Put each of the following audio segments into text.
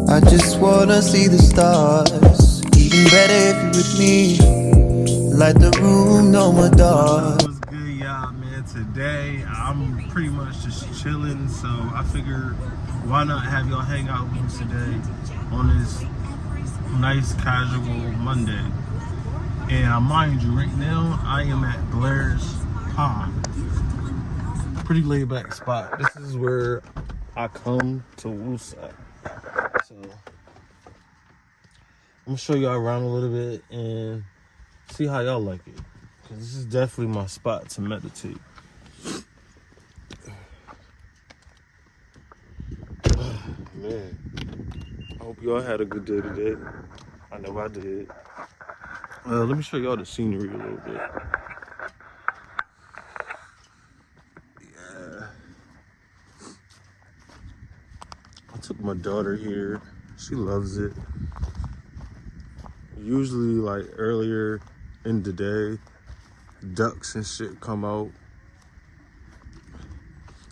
I just wanna see the stars. Even better if you're with me. Light the room, no more dark. What's good, y'all, man? Today I'm pretty much just chilling, so I figured why not have y'all hang out with me today on this nice casual Monday. And mind you, right now I am at Blair's Pond. Pretty laid back spot. This is where I come to woosah. So I'm gonna show y'all around a little bit and see how y'all like it. Cause this is definitely my spot to meditate. Man, I hope y'all had a good day today. I know I did. Let me show y'all the scenery a little bit. Yeah. I took my daughter here. She loves it. Usually, like earlier in the day, ducks and shit come out.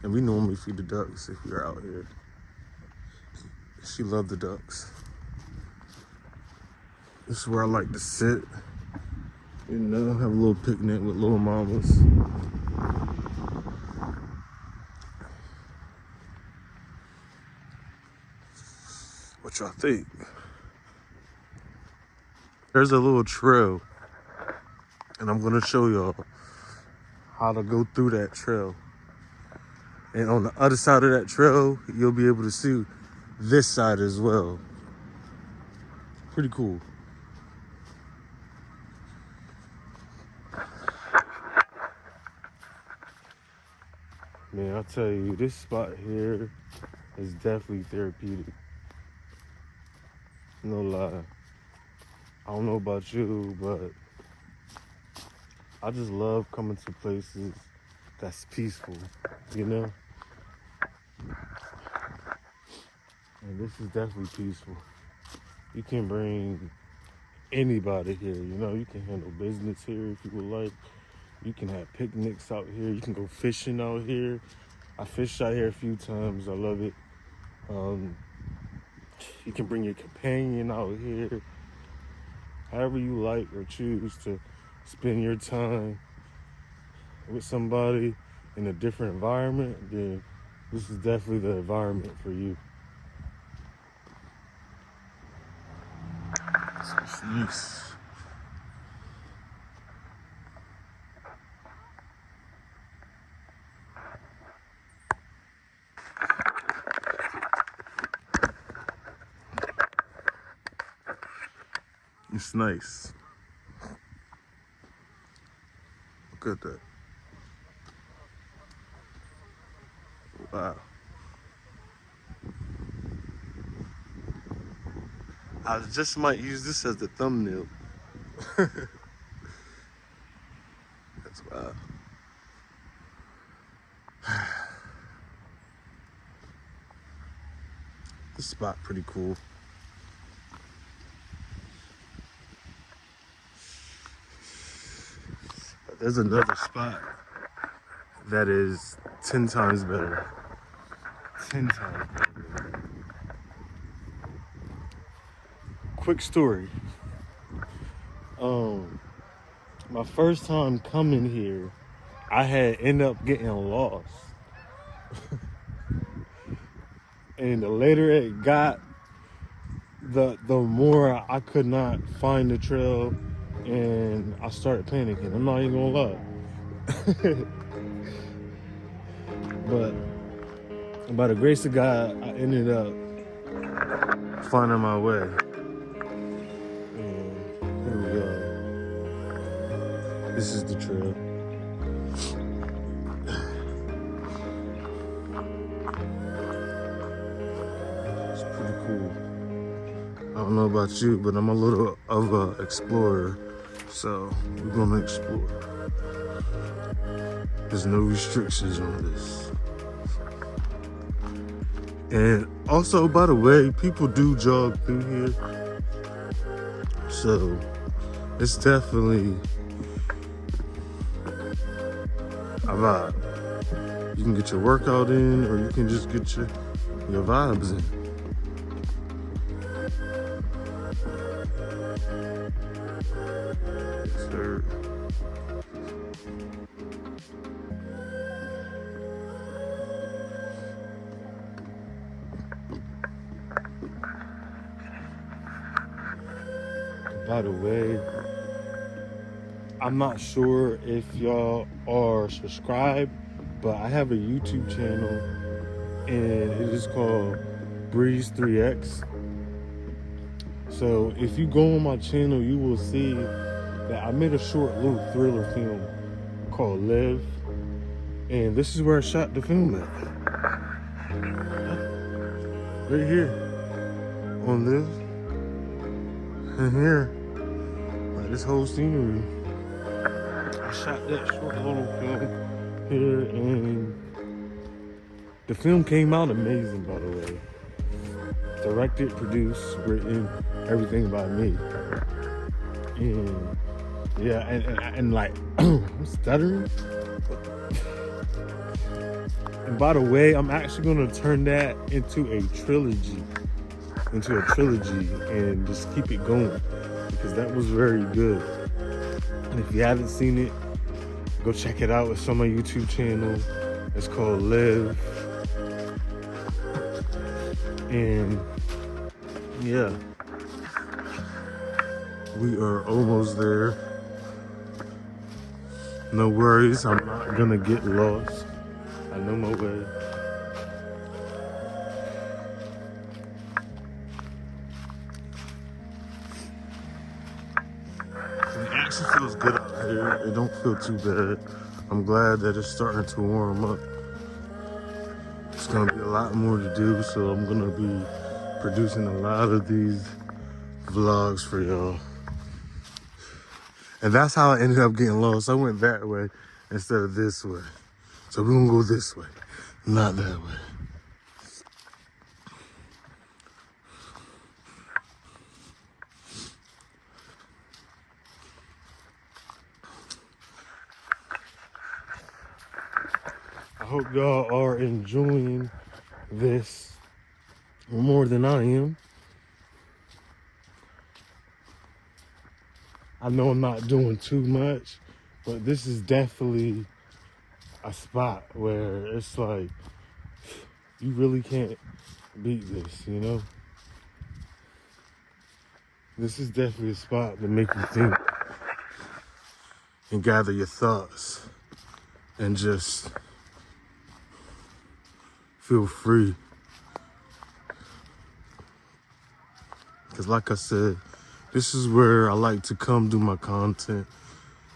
And we normally feed the ducks if we're out here. She loved the ducks. This is where I like to sit, you know, have a little picnic with little mamas. What y'all think? There's a little trail, and I'm gonna show y'all how to go through that trail. And on the other side of that trail, you'll be able to see this side as well. Pretty cool. Man, I'll tell you, this spot here is definitely therapeutic. No lie. I don't know about you, but I just love coming to places that's peaceful, you know? And this is definitely peaceful. You can bring anybody here, you know? You can handle business here if you would like. You can have picnics out here. You can go fishing out here. I fished out here a few times. I love it. You can bring your companion out here. However you like or choose to spend your time with somebody in a different environment, then this is definitely the environment for you. It's nice. It's nice. Look at that. Wow. I just might use this as the thumbnail. That's wow. This spot pretty cool. There's another spot that is 10 times better. 10 times better. Quick story. My first time coming here, I had ended up getting lost. And the later it got, the more I could not find the trail, and I started panicking. I'm not even gonna lie. But by the grace of God, I ended up finding my way. And here we go. This is the trail. It's pretty cool. I don't know about you, but I'm a little of an explorer. So we're gonna explore. There's no restrictions on this. And also, by the way, people do jog through here. So it's definitely a vibe. You can get your workout in, or you can just get your vibes in. Yes, sir. By the way, I'm not sure if y'all are subscribed, but I have a YouTube channel and it is called Breeze3X. So if you go on my channel, you will see that I made a short little thriller film called Live. And this is where I shot the film at. Right here on Live. And here, like this whole scenery. I shot that short little film here, and the film came out amazing, by the way. Directed, produced, written, everything by me. And yeah, and like, I'm stuttering. And by the way, I'm actually gonna turn that into a trilogy. And just keep it going, because that was very good. And if you haven't seen it, go check it out. It's on my YouTube channel. It's called Live. And yeah, we are almost there. No worries, I'm not gonna get lost. I know my way. It actually feels good out here. It don't feel too bad. I'm glad that it's starting to warm up. It's gonna be a lot more to do, so I'm gonna be producing a lot of these vlogs for y'all. And that's how I ended up getting lost. I went that way instead of this way. So we're gonna go this way, not that way. I hope y'all are enjoying this more than I am. I know I'm not doing too much, but this is definitely a spot where it's like, you really can't beat this, you know? This is definitely a spot to make you think and gather your thoughts and just feel free. Because like I said, this is where I like to come do my content,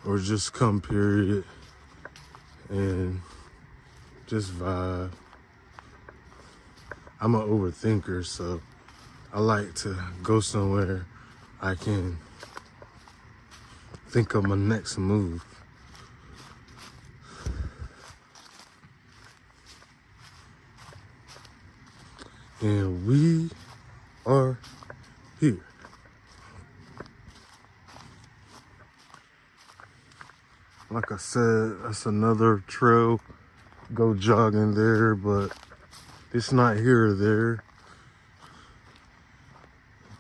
or just come, period, and just vibe. I'm an overthinker, so I like to go somewhere I can think of my next move. And we are here. Like I said, that's another trail. Go jogging there, but it's not here or there.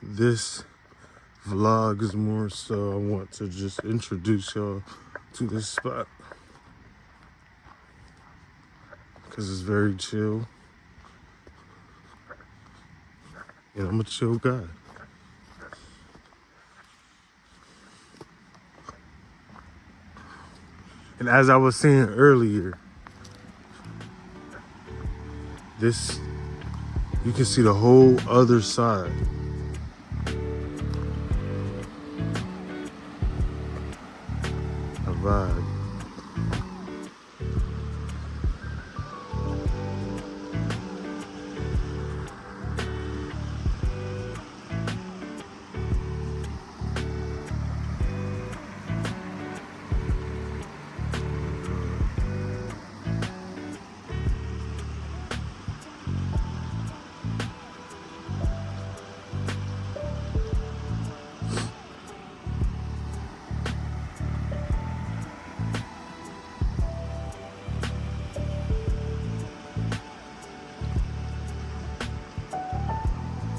This vlog is more so I want to just introduce y'all to this spot, because it's very chill. And I'm a chill guy. And as I was saying earlier, this, you can see the whole other side. A vibe.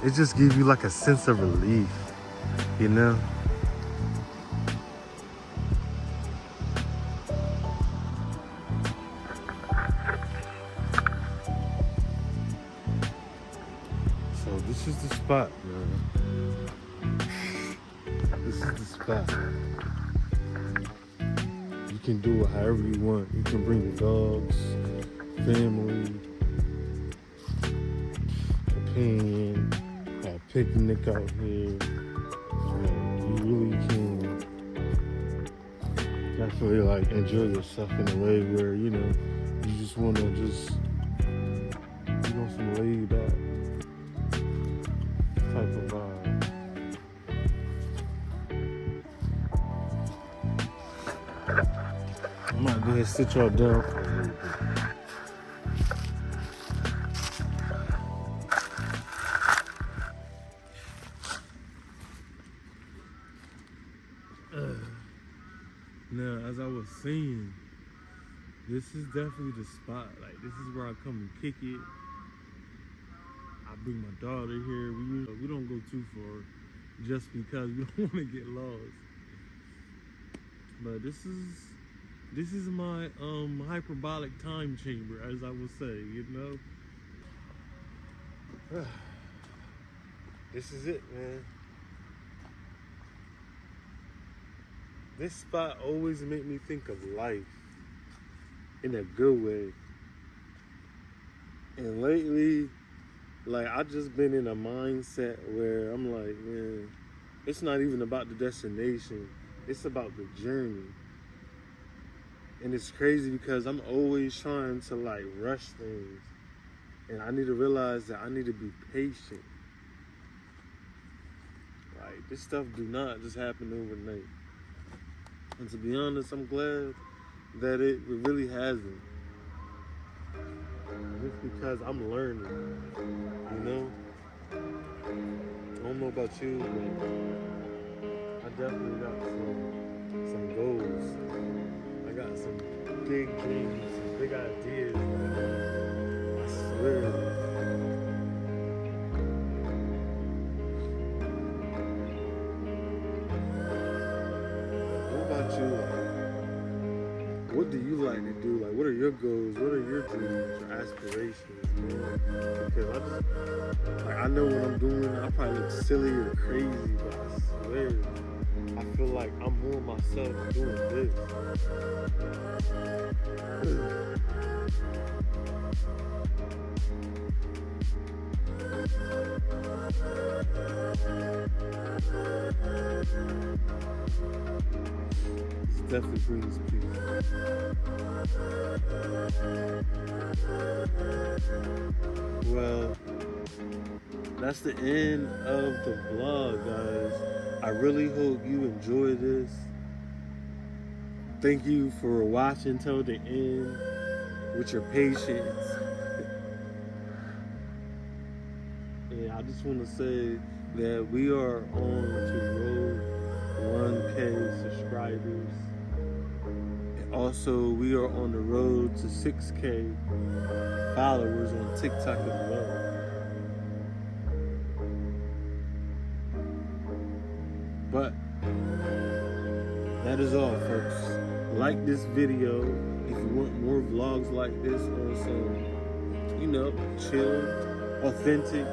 it just gives you like a sense of relief, you know? So this is the spot, man. This is the spot. You can do it however you want. You can bring your dogs, family, companion, have a picnic out here. You really can definitely like enjoy yourself in a way where, you know, you just want to you want some laid back type of vibe. I might go ahead and sit y'all down for a little bit. Now, as I was saying, this is definitely the spot. Like, this is where I come and kick it. I bring my daughter here. We don't go too far just because we don't want to get lost. But this is my hyperbolic time chamber, as I would say, you know. This is it, man. This spot always made me think of life in a good way. And lately, like, I've just been in a mindset where I'm like, man, it's not even about the destination. It's about the journey. And it's crazy because I'm always trying to like rush things. And I need to realize that I need to be patient. Like, this stuff do not just happen overnight. And to be honest, I'm glad that it really hasn't. Just because I'm learning, you know? I don't know about you, but I definitely got some goals. I got some big dreams, some big ideas. I swear. What do you like to do? Like, what are your goals? What are your dreams, your aspirations, man? Because I know what I'm doing, I probably look silly or crazy, but I swear, I feel like I'm more myself doing this. This definitely brings peace. Well, that's the end of the vlog, guys. I really hope you enjoy this. Thank you for watching till the end with your patience. And I just want to say that we are on to road 1K subscribers. And also, we are on the road to 6K followers on TikTok as well. But that is all, folks. Like this video if you want more vlogs like this on some, you know, chill, authentic,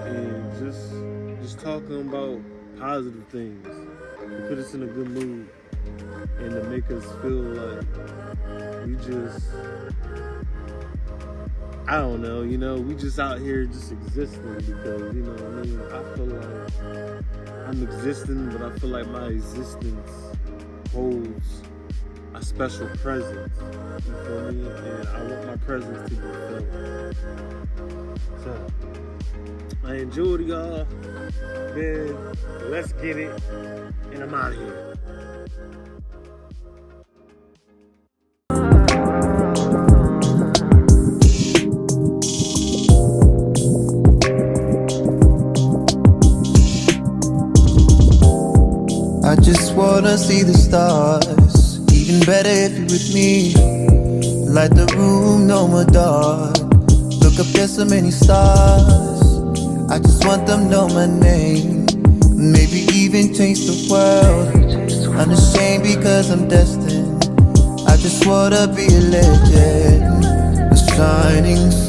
and just talking about positive things to put us in a good mood and to make us feel like we just, I don't know, you know, we just out here just existing because, you know what I mean? I feel like I'm existing, but I feel like my existence holds a special presence, you feel me? And I want my presence to be felt. So, I enjoyed y'all. Man, let's get it. And I'm out of here. I just wanna see the stars. Even better if you're with me. Light the room, no more dark. Look up, there's so many stars. I just want them to know my name, maybe even change the world. Unashamed because I'm destined. I just wanna be a legend, a shining